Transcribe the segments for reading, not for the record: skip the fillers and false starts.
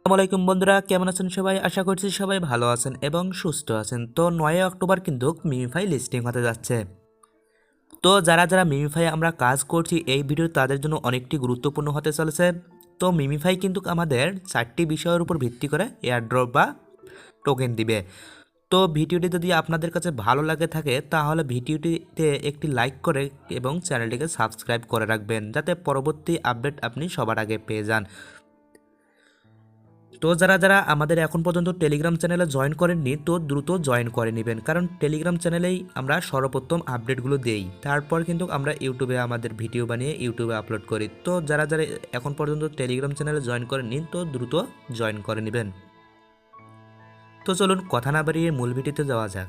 আসসালামু আলাইকুম বন্ধুরা, কেমন আছেন সবাই? আশা করছি সবাই ভালো আছেন এবং সুস্থ আছেন। তো 9 অক্টোবর কিন্তু মিমিফাই লিস্টিং হতে যাচ্ছে। তো যারা যারা মিমিফাই আমরা কাজ করছি এই ভিডিও তাদের জন্য অনেকটি গুরুত্বপূর্ণ হতে চলেছে। তো মিমিফাই কিন্তু আমাদের 4টি বিষয়ের উপর ভিত্তি করে এয়ারড্রপ বা টোকেন দিবে। তো ভিডিওটি যদি আপনাদের কাছে ভালো লাগে থাকে তাহলে ভিডিওটিতে একটি লাইক করে এবং চ্যানেলটিকে সাবস্ক্রাইব করে রাখবেন, যাতে পরবর্তী আপডেট আপনি সবার আগে পেয়ে যান। তো যারা যারা আমাদের এখন পর্যন্ত টেলিগ্রাম চ্যানেলে জয়েন করেননি তো দ্রুত জয়েন করে নেবেন, কারণ টেলিগ্রাম চ্যানেলেই আমরা সর্বপ্রথম আপডেটগুলো দেই, তারপর কিন্তু আমরা ইউটিউবে আমাদের ভিডিও বানিয়ে ইউটিউবে আপলোড করি। তো যারা যারা এখন পর্যন্ত টেলিগ্রাম চ্যানেলে জয়েন করেননি তো দ্রুত জয়েন করে নেবেন। তো চলুন কথা না বাড়িয়ে মূল ভিডিওতে যাওয়া যাক।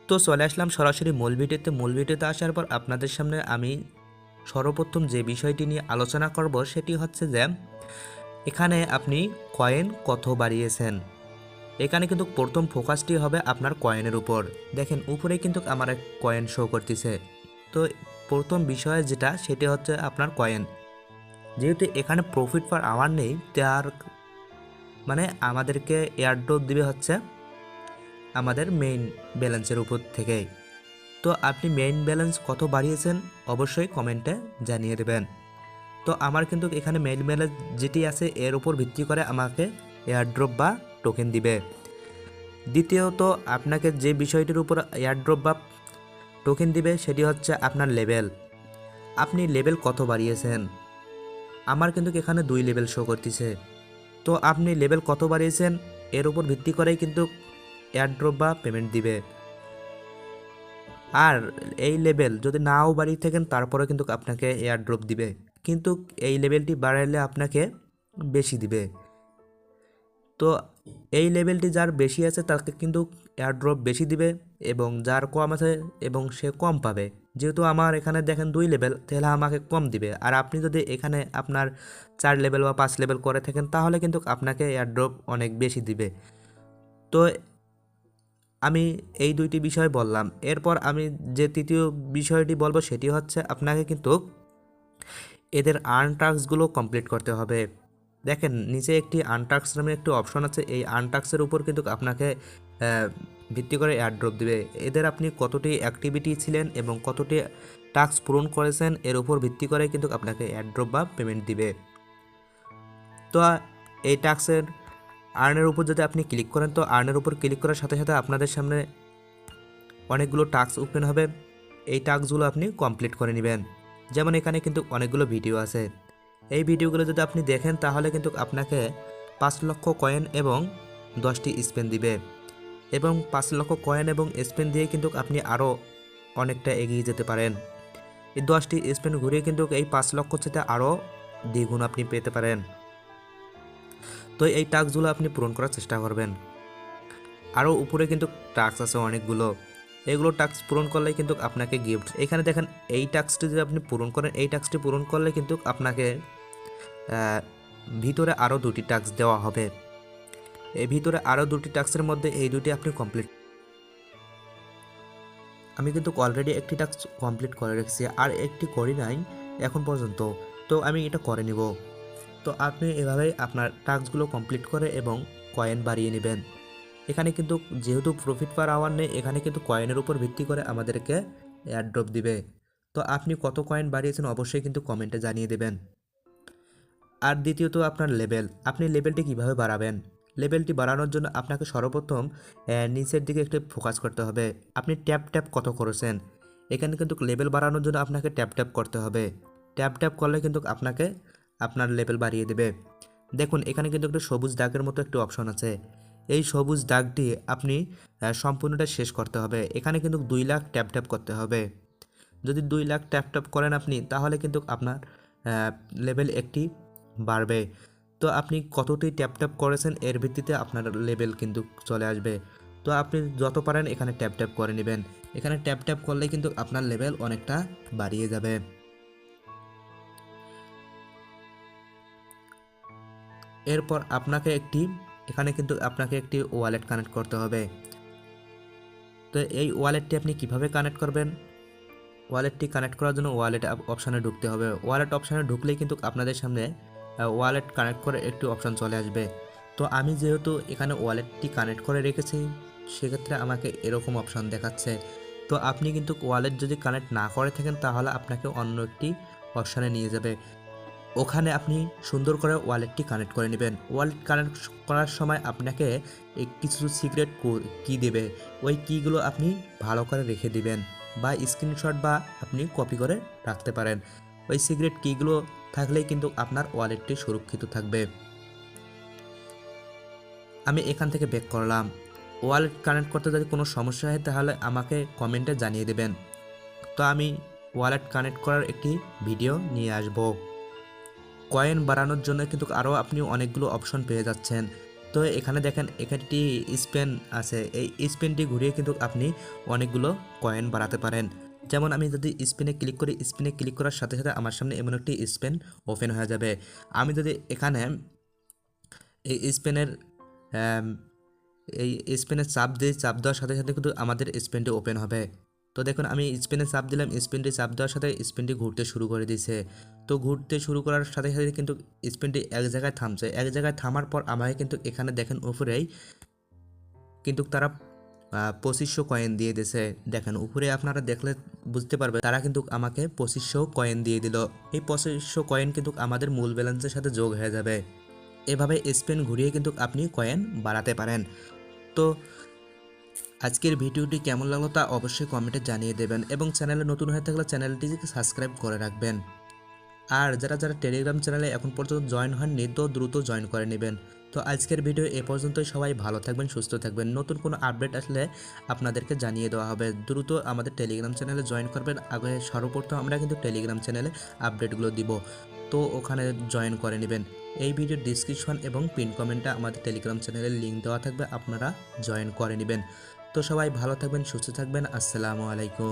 তো চলে আসলাম সরাসরি মূল ভিডিওতে আসার পর আপনাদের সামনে আমি সর্বপ্রথম যে বিষয়টি নিয়ে আলোচনা করব সেটি হচ্ছে যে এখানে আপনি কয়েন কত বাড়িয়েছেন। এখানে কিন্তু প্রথম ফোকাসটি হবে আপনার কয়েনের উপর। দেখেন উপরে কিন্তু আমার এক কয়েন শো করতেছে। তো প্রথম বিষয় যেটা সেটি হচ্ছে আপনার কয়েন। যেহেতু এখানে প্রফিট পার আওয়ার নেই, তার মানে আমাদেরকে এয়ারড্রপ দিবে হচ্ছে আমাদের মেইন ব্যালেন্সের উপর থেকেই। তো আপনি মেইন ব্যালেন্স কত বাড়িয়েছেন অবশ্যই কমেন্টে জানিয়ে দেবেন। তো আমার কিন্তু এখানে মেইন ব্যালেন্স যেটি আছে এর উপর ভিত্তি করে আমাকে এয়ারড্রপ বা টোকেন দিবে। দ্বিতীয়ত আপনাকে যে বিষয়টির উপর এয়ারড্রপ বা টোকেন দিবে সেটি হচ্ছে আপনার লেভেল। আপনি লেভেল কত বাড়িয়েছেন। আমার কিন্তু এখানে 2 লেভেল শো করতেছে। তো আপনি লেভেল কত বাড়িয়েছেন এর উপর ভিত্তি করেই কিন্তু এয়ারড্রপ বা পেমেন্ট দিবে। আর এই লেভেল যদি নাও বাড়িয়ে থাকেন তারপরে কিন্তু আপনাকে এয়ারড্রপ দিবে, কিন্তু এই লেভেলটি বাড়াইলে আপনাকে বেশি দিবে। তো এই লেভেলটি যার বেশি আছে তাকে কিন্তু এয়ারড্রপ বেশি দিবে এবং যার কম আছে এবং সে কম পাবে। যেহেতু আমার এখানে দেখেন 2 লেভেল, তাহলে আমাকে কম দিবে। আর আপনি যদি এখানে আপনার 4 লেভেল বা 5 লেভেল করে থাকেন তাহলে কিন্তু আপনাকে এয়ারড্রপ অনেক বেশি দিবে। তো আমি এই 2টি বিষয় বললাম। এরপর আমি যে তৃতীয় বিষয়টি বলবো সেটি হচ্ছে আপনাকে কিন্তু এদের আর্ন টাস্কগুলো কমপ্লিট করতে হবে। দেখেন নিচে একটি আনটাস্ক নামে একটি অপশন আছে, এই আনটাস্কের উপর কিন্তু আপনাকে ভিত্তি করে এয়ারড্রপ দিবে। এদের আপনি কতটি অ্যাক্টিভিটি ছিলেন এবং কতটি টাস্ক পূরণ করেছেন এর উপর ভিত্তি করে কিন্তু আপনাকে এয়ারড্রপ বা পেমেন্ট দিবে। তো এই টাস্কের আর্নের উপর যদি আপনি ক্লিক করেন তো আর্নের উপর ক্লিক করার সাথে সাথে আপনাদের সামনে অনেকগুলো টাস্ক ওপেন হবে। এই টাস্কগুলো আপনি কমপ্লিট করে নেবেন। যেমন এখানে কিন্তু অনেকগুলো ভিডিও আছে, এই ভিডিওগুলো যদি আপনি দেখেন তাহলে কিন্তু আপনাকে 5 লক্ষ কয়েন এবং 10টি স্পেন দিবে। এবং 5 লক্ষ কয়েন এবং স্পেন দিয়ে কিন্তু আপনি আরও অনেকটা এগিয়ে যেতে পারেন। এই 10টি স্পেন ঘুরিয়ে কিন্তু এই 5 লক্ষ চেয়ে আরও দ্বিগুণ আপনি পেতে পারেন। তো এই টাস্কগুলো আপনি পূরণ করার চেষ্টা করবেন। আরও উপরে কিন্তু টাস্ক আছে অনেকগুলো, এগুলো টাস্ক পূরণ করলে কিন্তু আপনাকে গিফট। এখানে দেখেন এই টাস্কটি যদি আপনি পূরণ করেন, এই টাস্কটি পূরণ করলে কিন্তু আপনাকে ভিতরে আরও 2টি টাস্ক দেওয়া হবে। এই ভিতরে আরও 2টি টাস্কের মধ্যে এই 2টি আপনি কমপ্লিট। আমি কিন্তু অলরেডি একটি টাস্ক কমপ্লিট করে রেখেছি, আর একটি করি নাই এখন পর্যন্ত। তো আমি এটা করে নিব। তো আপনি এভাবেই আপনার টাস্কগুলো কমপ্লিট করে এবং কয়েন বাড়িয়ে নেবেন। এখানে কিন্তু যেহেতু প্রফিট পার আওয়ার নেই, এখানে কিন্তু কয়েনের উপর ভিত্তি করে আমাদেরকে এয়ারড্রপ দিবে। তো আপনি কত কয়েন বাড়িয়েছেন অবশ্যই কিন্তু কমেন্টে জানিয়ে দেবেন। আর দ্বিতীয়ত আপনার লেভেল, আপনি লেভেলটি কিভাবে বাড়াবেন। লেভেলটি বাড়ানোর জন্য আপনাকে সর্বপ্রথম নিচের দিকে একটু ফোকাস করতে হবে। আপনি ট্যাপ ট্যাপ কত করেছেন, এখানে কিন্তু লেভেল বাড়ানোর জন্য আপনাকে ট্যাপ ট্যাপ করতে হবে। ট্যাপ ট্যাপ করলে কিন্তু আপনাকে আপনার লেভেল বাড়িয়ে দেবে। দেখুন এখানে কিন্তু একটা সবুজ দাগের মতো একটি অপশন আছে, এই সবুজ দাগটি আপনি সম্পূর্ণটা শেষ করতে হবে। এখানে কিন্তু 2 লাখ ট্যাপ ট্যাপ করতে হবে। যদি 2 লাখ ট্যাপ ট্যাপ করেন আপনি তাহলে কিন্তু আপনার লেভেল একটি বাড়বে। তো আপনি কতটি ট্যাপ ট্যাপ করেছেন এর ভিত্তিতে আপনার লেভেল কিন্তু চলে আসবে। তো আপনি যত পারেন এখানে ট্যাপ ট্যাপ করে নেবেন। এখানে ট্যাপ ট্যাপ করলে কিন্তু আপনার লেভেল অনেকটা বাড়িয়ে যাবে। এরপর এখানে কিন্তু আপনাকে একটি ওয়ালেট কানেক্ট করতে হবে। তো এই ওয়ালেটটি আপনি কিভাবে কানেক্ট করবেন। ওয়ালেটটি কানেক্ট করার জন্য ওয়ালেট অপশানে ঢুকতে হবে। ওয়ালেট অপশানে ঢুকলেই কিন্তু আপনাদের সামনে ওয়ালেট কানেক্ট করে একটি অপশান চলে আসবে। তো আমি যেহেতু এখানে ওয়ালেটটি কানেক্ট করে রেখেছি, সেক্ষেত্রে আমাকে এরকম অপশান দেখাচ্ছে। তো আপনি কিন্তু ওয়ালেট যদি কানেক্ট না করে থাকেন, তাহলে আপনাকে অন্য একটি অপশানে নিয়ে যাবে। ওখানে আপনি সুন্দর করে ওয়ালেটটি কানেক্ট করে নেবেন। ওয়ালেট কানেক্ট করার সময় আপনাকে কিছু সিক্রেট কি দেবে, ওই কিগুলো আপনি ভালো করে রেখে দিবেন, বা স্ক্রিনশট বা আপনি কপি করে রাখতে পারেন। ওই সিক্রেট কিগুলো থাকলেই কিন্তু আপনার ওয়ালেটটি সুরক্ষিত থাকবে। আমি এখান থেকে ব্যাক করলাম। ওয়ালেট কানেক্ট করতে যদি কোনো সমস্যা হয়, তাহলে আমাকে কমেন্টে জানিয়ে দেবেন। তো আমি ওয়ালেট কানেক্ট করার একটি ভিডিও নিয়ে আসবো। কয়েন বাড়ানোর জন্য কিন্তু আরও আপনি অনেকগুলো অপশন পেয়ে যাচ্ছেন। তো এখানে দেখেন, একটি স্পেন আছে, এই স্পেনটি ঘুরিয়ে কিন্তু আপনি অনেকগুলো কয়েন বাড়াতে পারেন। যেমন আমি যদি স্পিনে ক্লিক করি, স্পিনে ক্লিক করার সাথে সাথে আমার সামনে এমন একটি স্পেন ওপেন হয়ে যাবে। আমি যদি এখানে এই স্পেনের চাপ দিই, চাপ দেওয়ার সাথে সাথে কিন্তু আমাদের স্পেনটি ওপেন হবে। তো দেখুন, আমি স্পিনে চাপ দিলাম, স্পিনটি চাপ দেওয়ার সাথে স্পিনটি ঘুরতে শুরু করে দিয়েছে। তো ঘুরতে শুরু করার সাথে সাথে কিন্তু স্পিনটি এক জায়গায় থামছে। এক জায়গায় থামার পর আমাকে কিন্তু এখানে দেখেন উপরেই কিন্তু তারা 2500 কয়েন দিয়ে দিয়েছে। দেখেন উপরে আপনারা দেখলে বুঝতে পারবেন, তারা কিন্তু আমাকে 2500 কয়েন দিয়ে দিল। এই 2500 কয়েন কিন্তু আমাদের মূল ব্যালেন্সের সাথে যোগ হয়ে যাবে। এভাবে স্পেন ঘুরিয়ে কিন্তু আপনি কয়েন বাড়াতে পারেন। তো আজকের ভিডিওটি কেমন লাগলো তা অবশ্যই কমেন্টে জানিয়ে দেবেন, এবং চ্যানেলে নতুন হয়ে থাকলে চ্যানেলটিকে সাবস্ক্রাইব করে রাখবেন। আর যারা যারা টেলিগ্রাম চ্যানেলে এখন পর্যন্ত জয়েন হননি, তো দ্রুত জয়েন করে নেবেন। তো আজকের ভিডিও এ পর্যন্তই। সবাই ভালো থাকবেন, সুস্থ থাকবেন। নতুন কোনো আপডেট আসলে আপনাদেরকে জানিয়ে দেওয়া হবে। দ্রুত আমাদের টেলিগ্রাম চ্যানেলে জয়েন করবেন। আগে সর্বপ্রথম আমরা কিন্তু টেলিগ্রাম চ্যানেলে আপডেটগুলো দিব, তো ওখানে জয়েন করে নেবেন। এই ভিডিওর ডিসক্রিপশন এবং পিন কমেন্টে আমাদের টেলিগ্রাম চ্যানেলের লিঙ্ক দেওয়া থাকবে, আপনারা জয়েন করে নেবেন। তো সবাই ভালো থাকবেন, সুস্থ থাকবেন। আসসালামু আলাইকুম।